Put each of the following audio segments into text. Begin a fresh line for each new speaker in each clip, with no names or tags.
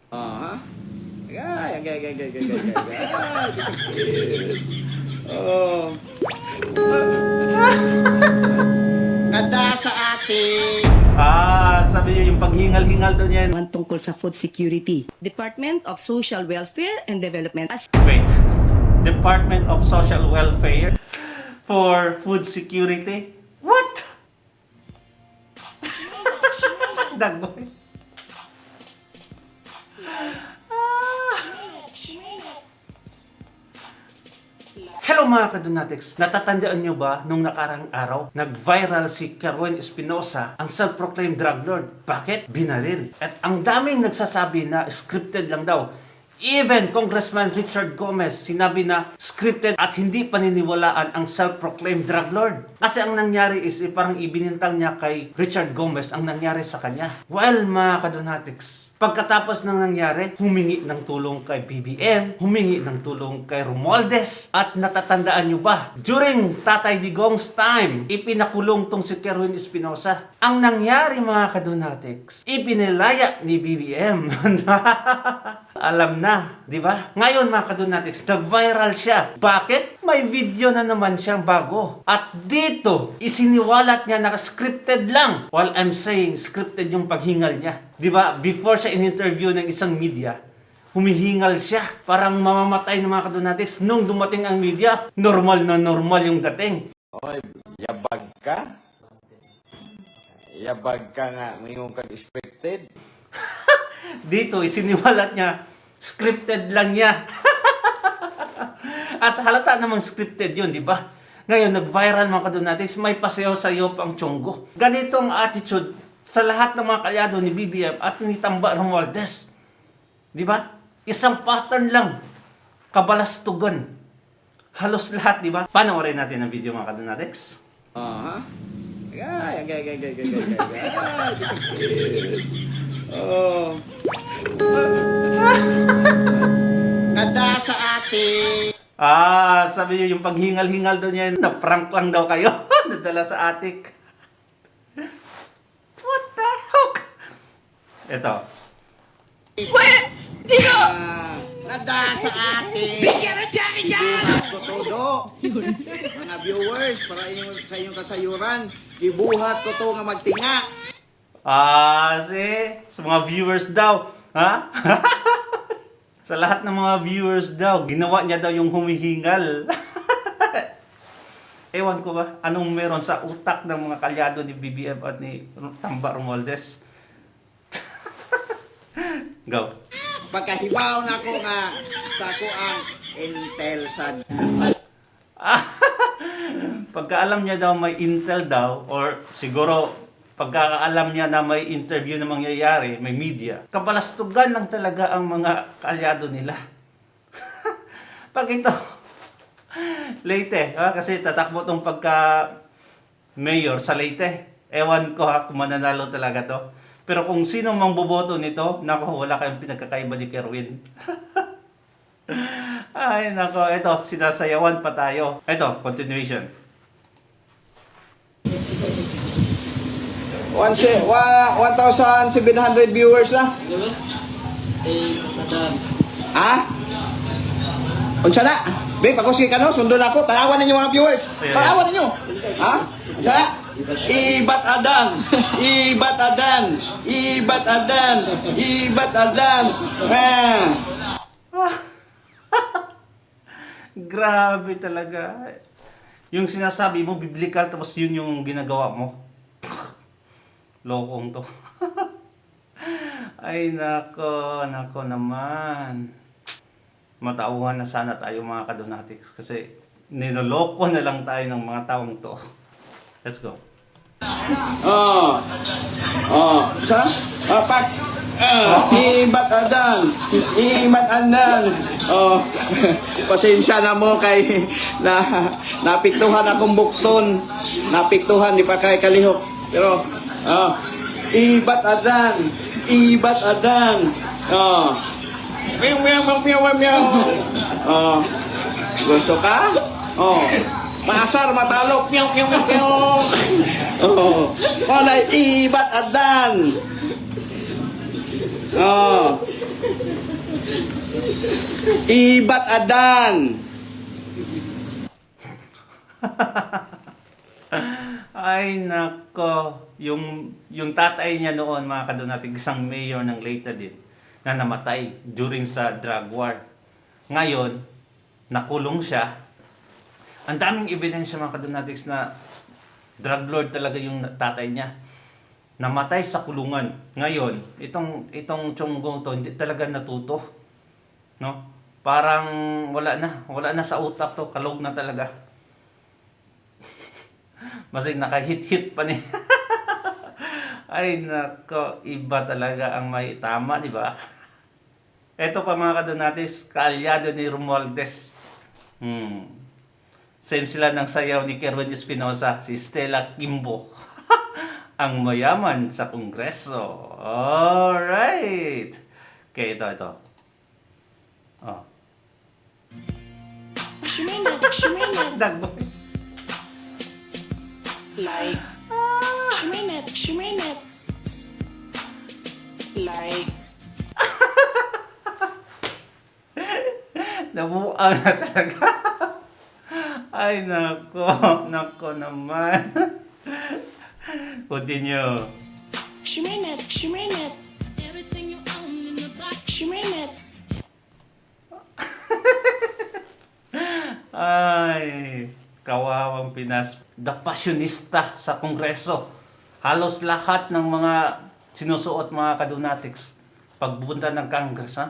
Ha? Ay, Oh. Ganda sa atin.
Sabi niyo yung paghingal-hingal doon yan.
Tungkol sa food security. Department of Social Welfare and Development as
Wait. Department of Social Welfare for Food Security? What? Dagboy. Hello mga kadunatics! Natatandaan nyo ba nung nakarang araw, nag-viral si Kerwin Espinosa, ang self-proclaimed drug lord? Bakit? Binaril. At ang daming nagsasabi na scripted lang daw. Even Congressman Richard Gomez sinabi na scripted at hindi paniniwalaan ang self-proclaimed drug lord. Kasi ang nangyari is parang ibinintang niya kay Richard Gomez ang nangyari sa kanya. Well mga kadunatics, pagkatapos ng nangyari, humingi ng tulong kay BBM, humingi ng tulong kay Romualdez, at natatandaan nyo ba, during Tatay Digong's time, ipinakulong tong si Kerwin Espinosa. Ang nangyari mga kadunatics, ipinilaya ni BBM. Alam na, di ba? Ngayon mga kadunatics, nag-viral siya. Bakit? May video na naman siyang bago. At dito, isiniwalat niya na scripted lang. While I'm saying scripted yung paghingal niya. Di ba? Before siya in-interview ng isang media, humihingal siya. Parang mamamatay ng mga kadunatics. Nung dumating ang media, normal na normal yung dating.
Oy, yabag ka? Yabag ka nga, mayroon kang scripted.
Dito, isiniwalat niya, scripted lang niya. At halata namang scripted yun, di ba? Ngayon, nag-viral mga kadunatics, may pasayaw-sayaw pang tiyonggo. Ganito ang attitude sa lahat ng mga kalyado ni BBM at ni Tamba Romualdez. Di ba? Isang pattern lang. Kabalastugan. Halos lahat, di ba? Panoorin natin ang video mga kadunatics.
Ha? Ay. Oh. Ganda sa atin.
Sabi niyo yung paghingal-hingal doon yan, na-prank lang daw kayo. Nadala sa attic. What the heck? Ito.
Ganda sa atin. Ibuhat ko todo. Mga viewers, para sa inyong kasayuran, ibuhat ko to nga magtinga.
Sa mga viewers daw. Ha? Sa lahat ng mga viewers daw, ginawa niya daw yung humihingal. Ewan ko ba, anong meron sa utak ng mga kalyado ni BBM at ni Tamba Romualdez? Go.
Pagkahibaw na ko nga sa ko ang intel sad.
Pagkaalam niya daw may intel daw, or siguro pagkakaalam niya na may interview na mangyayari, may media, kabalastugan lang talaga ang mga kaalyado nila. Pag ito, Leyte, kasi tatakbo tong pagka-mayor sa Leyte. Ewan ko kung mananalo talaga to. Pero kung sino mang boboto nito, nako, wala kayong pinagkakaiba ni Kerwin. Ay, nako, ito, sinasayawan pa tayo. Ito, continuation.
1,700 viewers na. Ha? Unsa na? Be, pakusi ka no, sundon ako. Tanawan ninyo mga viewers. Tanawan ninyo. Ha? Unsa na? Ibat adan. Ibat adan. Ibat adan. Ibat adan.
Grabe talaga. Yung sinasabi mo, biblical, tapos yun yung ginagawa mo. Lokong to. Ay, nako naman. Matauhan na sana tayo mga kadunatics kasi ninoloko na lang tayo ng mga taong to. Let's go.
Sa? Ibat adan. Ibat adan. Pasensya na mo kay napiktuhan akong bukton. Napiktuhan di pa kay kalihok. Pero ibat adan. Ibat adan. Meow. Gusto ka? Maasar, matalok. Meow. Walay ibat adan. Ibat adan.
Ay, nako. Yung tatay niya noon, mga kadunatig, isang mayor ng Leyte din, na namatay during sa drug war. Ngayon, nakulong siya. Ang daming ebidensya, mga kadunatigs, na drug lord talaga yung tatay niya. Namatay sa kulungan. Ngayon, itong Chonggong to, hindi talaga natuto. No? Parang wala na sa utak to, kalog na talaga. Masig nakahit-hit pa niya. Ay nako, iba talaga ang may tama, di ba? Ito pa mga kadonatics, kaalyado ni Romualdez. Same sila ng sayaw ni Kerwin Espinosa, si Stella Kimbo. Ang mayaman sa Kongreso. Alright. Okay, ito. Oh. Dagboy.
Like, Shuminet. Like,
Nabuang na talaga. Ay, nako naman. Continue.
Shuminet.
Everything you own in the box.
Shuminet.
Ay, kawawang Pinas. The Passionista sa Kongreso. Halos lahat ng mga sinusuot, mga kadunatics, pagpunta ng Congress,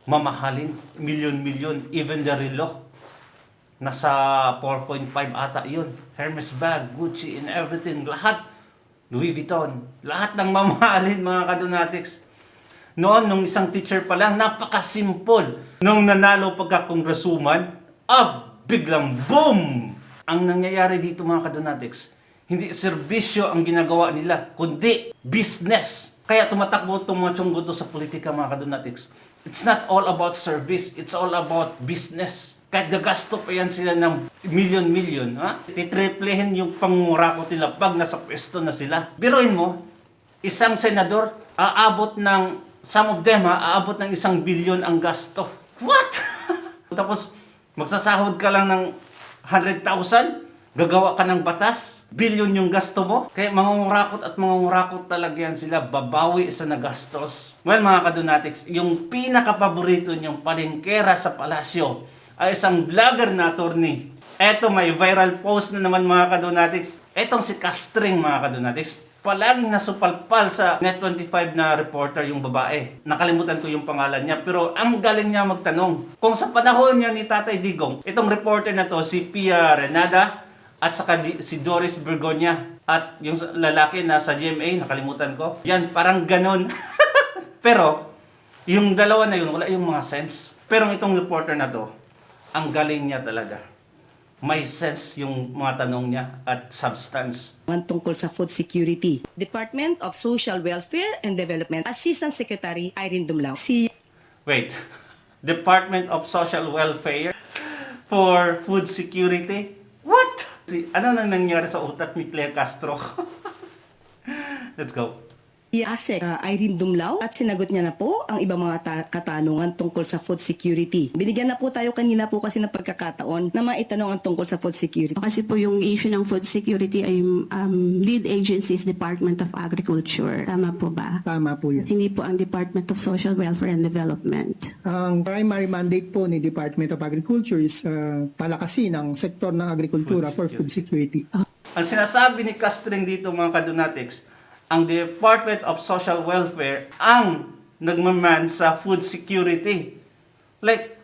mamahalin, milyon-milyon, even the relo. Nasa 4.5 ata yun. Hermes bag, Gucci, and everything. Lahat. Louis Vuitton. Lahat ng mamahalin, mga kadunatics. Noon, nung isang teacher pa lang, napaka-simple. Nung nanalo pagka-congresswoman, biglang boom! Ang nangyayari dito, mga kadunatics, hindi serbisyo ang ginagawa nila, kundi business. Kaya tumatakbo itong mga Chongo to sa politika, mga kadunatics. It's not all about service, it's all about business. Kahit gagasto pa yan sila ng milyon-milyon, titriplehin yung pangurakot nila pag nasa pwesto na sila. Biruin mo, isang senador, some of them, aabot ng 1 billion ang gasto. What? Tapos, magsasahod ka lang ng 100,000, gagawa ka ng batas, billion yung gasto mo. Kaya mangungurakot talaga yan sila, babawi sa nagastos. Well, mga kadunatics, yung pinakapaborito niyong palengkera sa palasyo ay isang vlogger na attorney. Eto, may viral post na naman, mga kadunatics. Etong si Castring, mga kadunatics, palaging nasupalpal sa Net25 na reporter yung babae. Nakalimutan ko yung pangalan niya, pero ang galing niya magtanong. Kung sa panahon niya ni Tatay Digong, itong reporter na to, si Pia Renada, at saka si Doris Bergonia, at yung lalaki na sa GMA, nakalimutan ko. Yan, parang ganon. Pero, yung dalawa na yun, wala yung mga sense. Pero itong reporter na to, ang galing niya talaga. May sense yung mga tanong niya at substance.
Tungkol sa food security. Department of Social Welfare and Development, Assistant Secretary Irene Dumlao.
Wait, Department of Social Welfare for Food Security? What? Ano nang nangyari sa utak ni Claire Castro? Let's go.
ASEC Irene Dumlao at sinagot niya na po ang ibang mga katanungan tungkol sa food security. Binigyan na po tayo kanina po kasi ng pagkakataon na maitanong ang tungkol sa food security.
Kasi po yung issue ng food security ay lead agencies Department of Agriculture. Tama po ba?
Tama po yan.
Hindi po ang Department of Social Welfare and Development.
Ang primary mandate po ni Department of Agriculture is palakasin ang sektor ng agrikultura for food security.
Ang sinasabi ni Castring dito, mga kadunatics, ang Department of Social Welfare ang nagmaman sa food security. Like,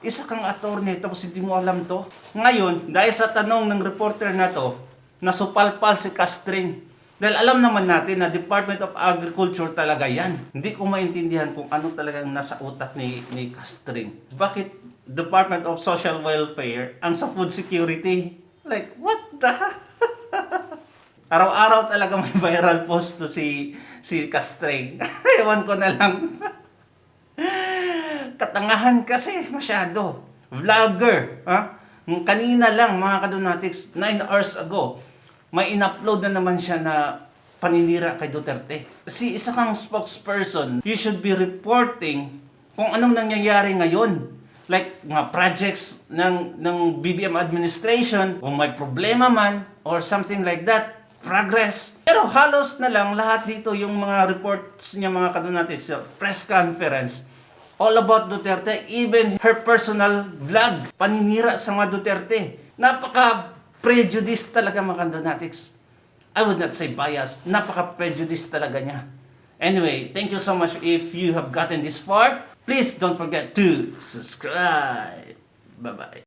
isa kang attorney tapos hindi mo alam to. Ngayon, dahil sa tanong ng reporter na to, nasupalpal si Castring. Dahil alam naman natin na Department of Agriculture talaga yan. Hindi ko maintindihan kung ano talagang nasa utak ni Castring. Bakit Department of Social Welfare ang sa food security? Like, what the Araw-araw talaga may viral post to si Castring. Ewan ko na lang. Katangahan kasi masyado. Vlogger. Kanina lang, mga kadunatics, 9 hours ago, may in-upload na naman siya na paninira kay Duterte. Isa kang spokesperson, you should be reporting kung anong nangyayari ngayon. Like mga projects ng BBM administration, kung may problema man or something like that, progress. Pero halos na lang lahat dito yung mga reports niya mga kadonatics, press conference, all about Duterte, even her personal vlog, paninira sa mga Duterte. Napaka-prejudice talaga mga kadonatics. I would not say biased, napaka-prejudice talaga niya. Anyway, thank you so much if you have gotten this far. Please don't forget to subscribe. Bye-bye.